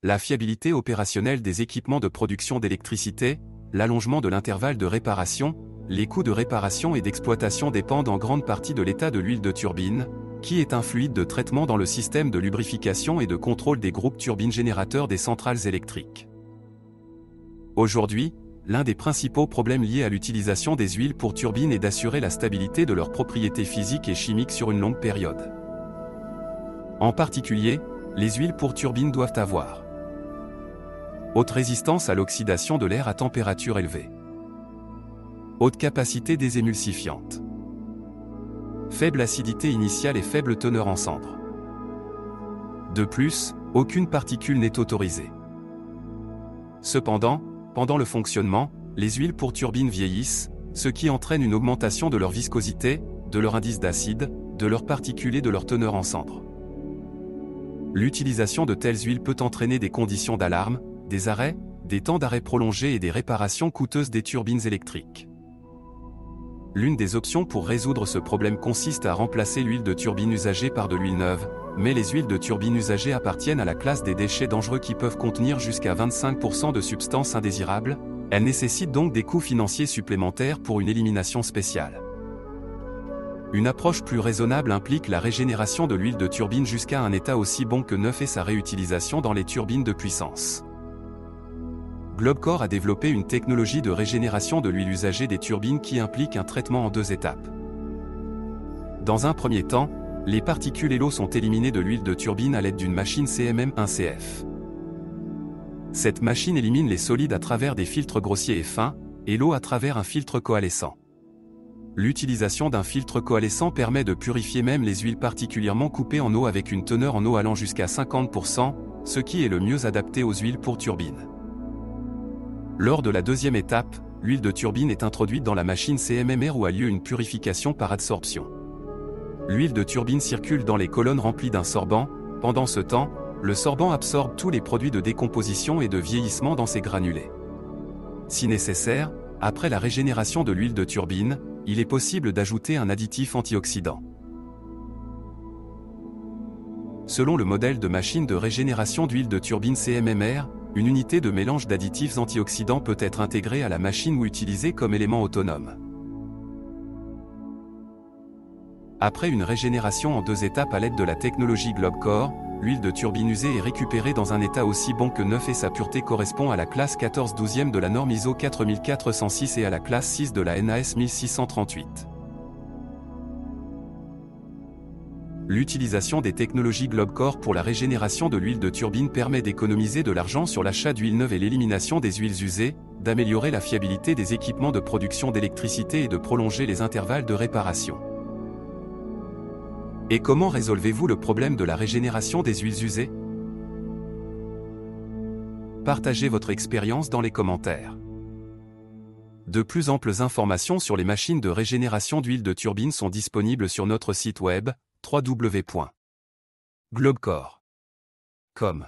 la fiabilité opérationnelle des équipements de production d'électricité, l'allongement de l'intervalle de réparation, les coûts de réparation et d'exploitation dépendent en grande partie de l'état de l'huile de turbine, qui est un fluide de traitement dans le système de lubrification et de contrôle des groupes turbines générateurs des centrales électriques. Aujourd'hui, l'un des principaux problèmes liés à l'utilisation des huiles pour turbines est d'assurer la stabilité de leurs propriétés physiques et chimiques sur une longue période. En particulier, les huiles pour turbines doivent avoir haute résistance à l'oxydation de l'air à température élevée, haute capacité désémulsifiante, faible acidité initiale et faible teneur en cendres. De plus, aucune particule n'est autorisée. Cependant, pendant le fonctionnement, les huiles pour turbines vieillissent, ce qui entraîne une augmentation de leur viscosité, de leur indice d'acide, de leurs particules et de leur teneur en cendres. L'utilisation de telles huiles peut entraîner des conditions d'alarme, des arrêts, des temps d'arrêt prolongés et des réparations coûteuses des turbines électriques. L'une des options pour résoudre ce problème consiste à remplacer l'huile de turbine usagée par de l'huile neuve, mais les huiles de turbine usagées appartiennent à la classe des déchets dangereux qui peuvent contenir jusqu'à 25% de substances indésirables. Elles nécessitent donc des coûts financiers supplémentaires pour une élimination spéciale. Une approche plus raisonnable implique la régénération de l'huile de turbine jusqu'à un état aussi bon que neuf et sa réutilisation dans les turbines de puissance. Globcore a développé une technologie de régénération de l'huile usagée des turbines qui implique un traitement en 2 étapes. Dans un premier temps, les particules et l'eau sont éliminées de l'huile de turbine à l'aide d'une machine CMM1CF. Cette machine élimine les solides à travers des filtres grossiers et fins, et l'eau à travers un filtre coalescent. L'utilisation d'un filtre coalescent permet de purifier même les huiles particulièrement coupées en eau avec une teneur en eau allant jusqu'à 50%, ce qui est le mieux adapté aux huiles pour turbine. Lors de la deuxième étape, l'huile de turbine est introduite dans la machine CMMR où a lieu une purification par adsorption. L'huile de turbine circule dans les colonnes remplies d'un sorbant. Pendant ce temps, le sorbant absorbe tous les produits de décomposition et de vieillissement dans ses granulés. Si nécessaire, après la régénération de l'huile de turbine, il est possible d'ajouter un additif antioxydant. Selon le modèle de machine de régénération d'huile de turbine CMMR, une unité de mélange d'additifs antioxydants peut être intégrée à la machine ou utilisée comme élément autonome. Après une régénération en 2 étapes à l'aide de la technologie Globcore, l'huile de turbine usée est récupérée dans un état aussi bon que neuf et sa pureté correspond à la classe 14/12e de la norme ISO 4406 et à la classe 6 de la NAS 1638. L'utilisation des technologies Globcore pour la régénération de l'huile de turbine permet d'économiser de l'argent sur l'achat d'huile neuve et l'élimination des huiles usées, d'améliorer la fiabilité des équipements de production d'électricité et de prolonger les intervalles de réparation. Et comment résolvez-vous le problème de la régénération des huiles usées? Partagez votre expérience dans les commentaires. De plus amples informations sur les machines de régénération d'huile de turbine sont disponibles sur notre site web, www.globcore.com.